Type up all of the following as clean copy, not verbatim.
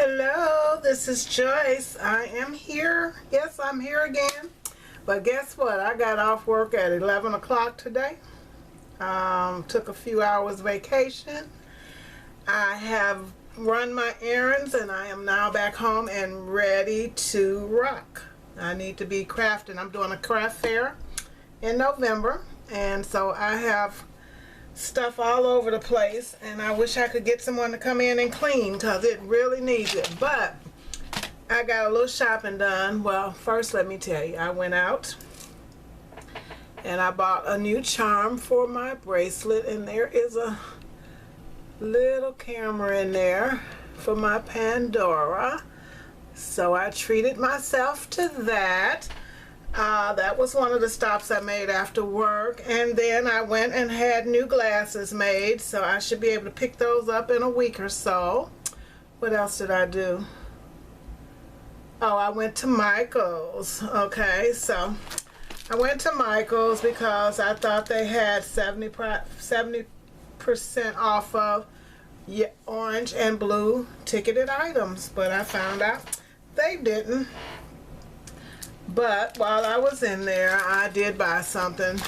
Hello, this is Joyce. I am here. Yes, I'm here again. But guess what? I got off work at 11 o'clock today. Took a few hours vacation. I have run my errands and I am now back home and ready to rock. I need to be crafting. I'm doing a craft fair in November, and so I have stuff all over the place, and I wish I could get someone to come in and clean because it really needs it. But I got a little shopping done. Well, first let me tell you, I went out and I bought a new charm for my bracelet, and there is a little camera in there for my Pandora, so I treated myself to that. That was one of the stops I made after work, and then I went and had new glasses made, so I should be able to pick those up in a week or so. What else did I do? Oh, I went to Michael's. Okay, so I went to Michael's because I thought they had 70% off of orange and blue ticketed items, but I found out they didn't. But while I was in there, I did buy something.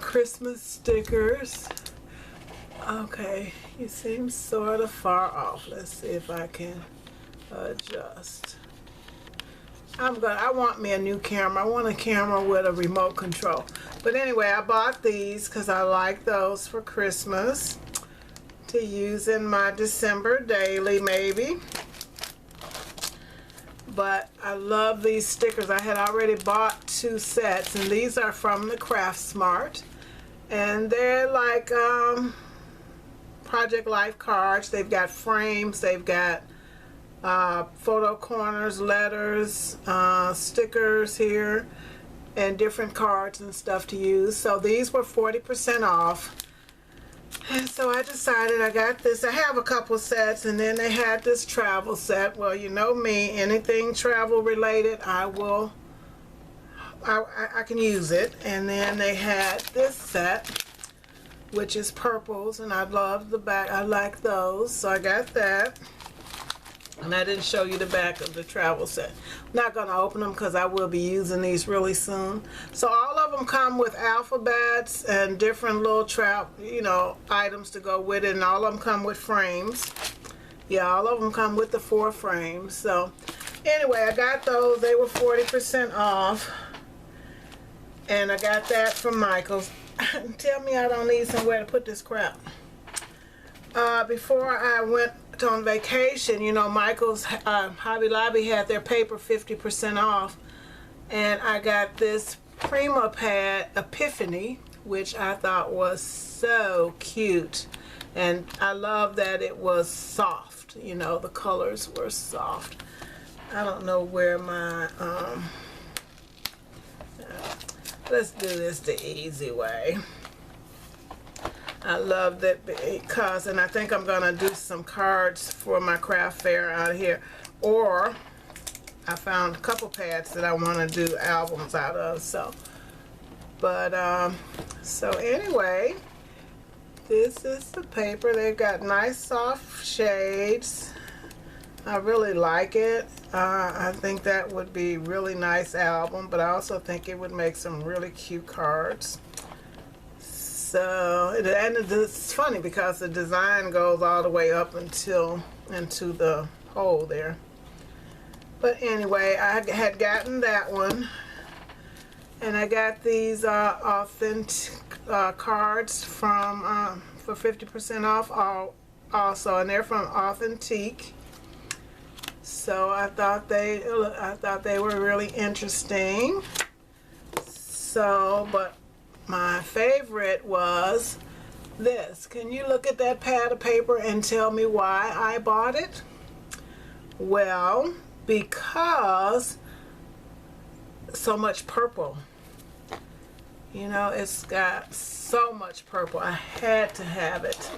Christmas stickers. Okay, you seem sort of far off. Let's see if I can adjust. I want me a new camera. I want a camera with a remote control. But anyway, I bought these because I like those for Christmas to use in my December daily maybe. But I love these stickers. I had already bought 2 sets, and these are from the Craft Smart, and they're like Project Life cards. They've got frames, they've got photo corners, letters, stickers here, and different cards and stuff to use. So these were 40% off. And so I decided I got this. I have a couple sets, and then they had this travel set. Well, you know me, anything travel related, I can use it. And then they had this set, which is purples, and I love the back. I like those, so I got that. And I didn't show you the back of the travel set. I'm not going to open them because I will be using these really soon. So all of them come with alphabets and different little items to go with it, and all of them come with frames. Yeah, all of them come with the 4 frames. So anyway, I got those. They were 40% off, and I got that from Michael's. Tell me I don't need somewhere to put this crap. Before I went on vacation, you know, Michael's Hobbylobby had their paper 50% off, and I got this Prima Pad Epiphany, which I thought was so cute, and I love that it was soft. You know, the colors were soft. I don't know where my let's do this the easy way. I love that because, and I think I'm going to do some cards for my craft fair out here. Or I found a couple pads that I want to do albums out of. So, but, so anyway, this is the paper. They've got nice soft shades. I really like it. I think that would be really nice album, but I also think it would make some really cute cards. So, and it's funny because the design goes all the way up into the hole there. But anyway, I had gotten that one, and I got these authentic cards from for 50% off also, and they're from Authentique. So I thought they were really interesting. So, but my favorite was this. Can you look at that pad of paper and tell me why I bought it? Well, because so much purple. You know, it's got so much purple. I had to have it.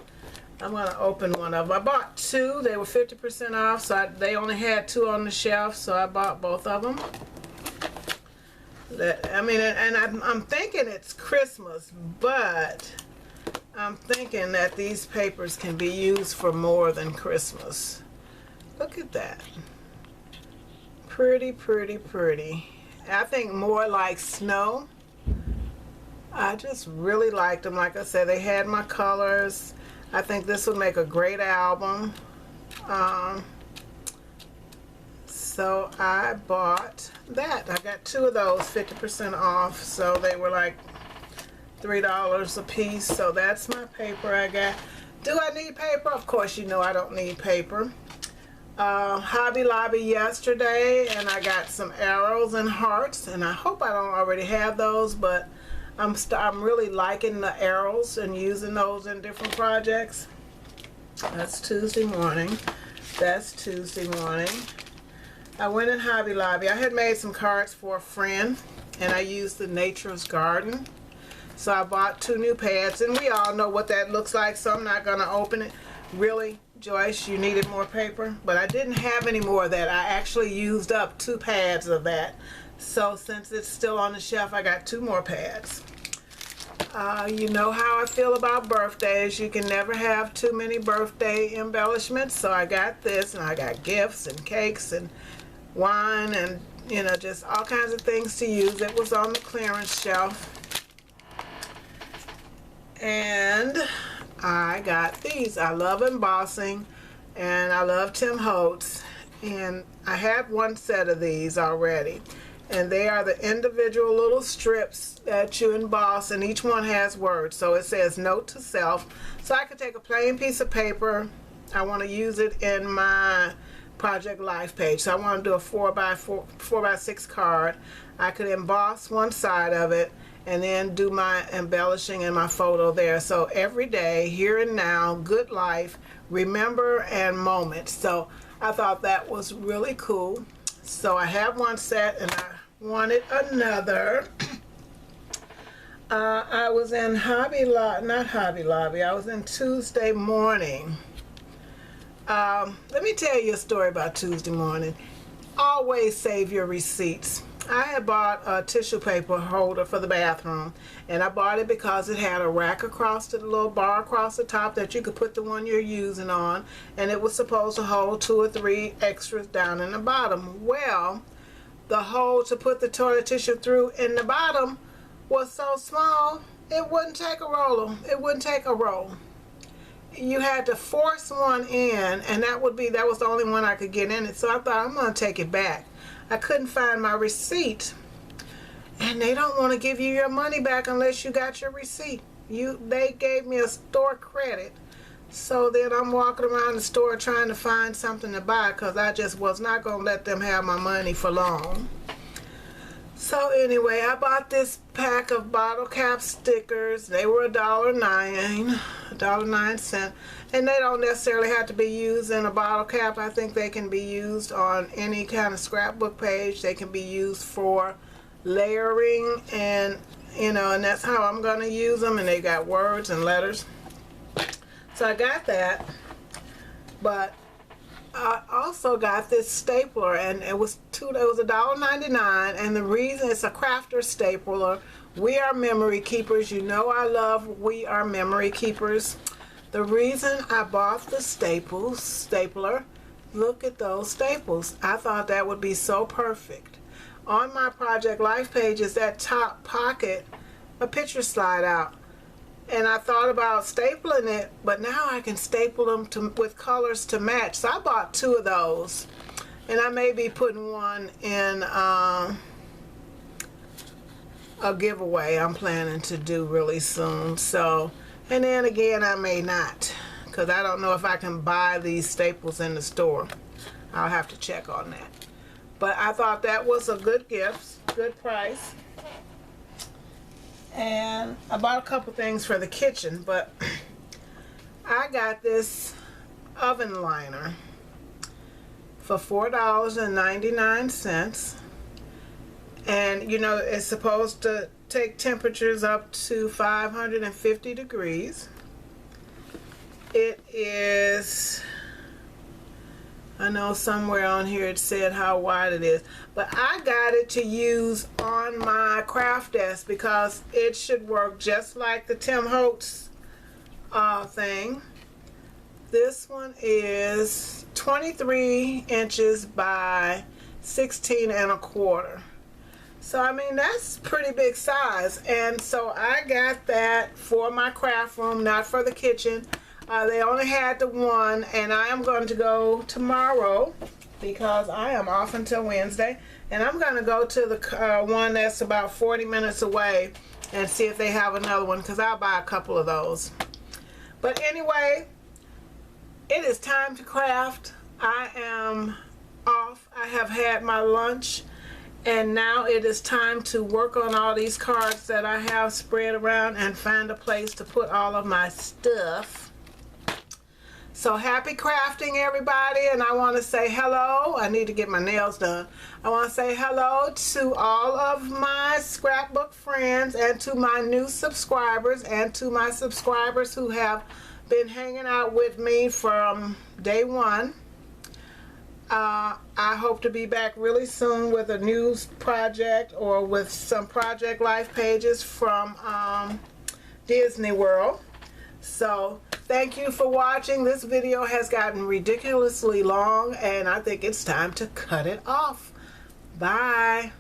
I'm going to open one of them. I bought 2. They were 50% off, so they only had 2 on the shelf, so I bought both of them. I'm thinking it's Christmas, but I'm thinking that these papers can be used for more than Christmas. Look at that. Pretty, pretty, pretty. I think more like snow. I just really liked them. Like I said, they had my colors. I think this would make a great album. So I bought that. I got 2 of those 50% off. So they were like $3 a piece. So that's my paper I got. Do I need paper? Of course, you know I don't need paper. Hobby Lobby yesterday, and I got some arrows and hearts, and I hope I don't already have those, but I'm really liking the arrows and using those in different projects. That's Tuesday morning. That's Tuesday morning. I went in Hobby Lobby. I had made some cards for a friend, and I used the Nature's Garden. So I bought 2 new pads, and we all know what that looks like, so I'm not going to open it. Really, Joyce, you needed more paper? But I didn't have any more of that. I actually used up 2 pads of that. So since it's still on the shelf, I got 2 more pads. You know how I feel about birthdays. You can never have too many birthday embellishments. So I got this, and I got gifts and cakes and wine and, you know, just all kinds of things to use. It was on the clearance shelf. And I got these. I love embossing, and I love Tim Holtz, and I have 1 set of these already, and they are the individual little strips that you emboss, and each one has words. So it says note to self. So I could take a plain piece of paper. I want to use it in my Project Life page. So I want to do a 4x6 card. I could emboss one side of it and then do my embellishing and my photo there. So every day, here and now, good life, remember, and moments. So I thought that was really cool. So I have 1 set, and I wanted another. I was in not Hobby Lobby, I was in Tuesday morning. Let me tell you a story about Tuesday morning. Always save your receipts. I had bought a tissue paper holder for the bathroom, and I bought it because it had a rack across the little bar across the top that you could put the one you're using on, and it was supposed to hold 2 or 3 extras down in the bottom. Well, the hole to put the toilet tissue through in the bottom was so small it wouldn't take a roller. It wouldn't take a roll. You had to force one in, and that was the only one I could get in it. So I thought, I'm going to take it back. I couldn't find my receipt, and they don't want to give you your money back unless you got your receipt. They gave me a store credit. So then I'm walking around the store trying to find something to buy, because I just was not going to let them have my money for long. So anyway, I bought this pack of bottle cap stickers. They were $1.09, and they don't necessarily have to be used in a bottle cap. I think they can be used on any kind of scrapbook page. They can be used for layering, and you know, and that's how I'm going to use them. And they got words and letters. So I got that, but I also got this stapler, and it was $1.99, and the reason it's a crafter stapler. We are memory keepers. You know I love We Are Memory Keepers. The reason I bought the stapler, look at those staples. I thought that would be so perfect. On my Project Life page is that top pocket, a picture slide out. And I thought about stapling it, but now I can staple them with colors to match. So I bought 2 of those, and I may be putting one in a giveaway I'm planning to do really soon. So, and then again, I may not, because I don't know if I can buy these staples in the store. I'll have to check on that. But I thought that was a good gift, good price. And I bought a couple things for the kitchen, but I got this oven liner for $4.99. And you know, it's supposed to take temperatures up to 550 degrees. It is, I know somewhere on here it said how wide it is, but I got it to use on my craft desk because it should work just like the Tim Holtz thing. This one is 23 inches by 16 and a quarter. So I mean, that's pretty big size. And so I got that for my craft room, not for the kitchen. They only had the one, and I am going to go tomorrow because I am off until Wednesday, and I'm going to go to the one that's about 40 minutes away and see if they have another one, because I'll buy a couple of those. But anyway, it is time to craft. I am off. I have had my lunch, and now it is time to work on all these cards that I have spread around and find a place to put all of my stuff. So happy crafting, everybody, and I want to say hello. I need to get my nails done. I want to say hello to all of my scrapbook friends and to my new subscribers and to my subscribers who have been hanging out with me from day one. I hope to be back really soon with a news project or with some Project Life pages from Disney World. So thank you for watching. This video has gotten ridiculously long, and I think it's time to cut it off. Bye.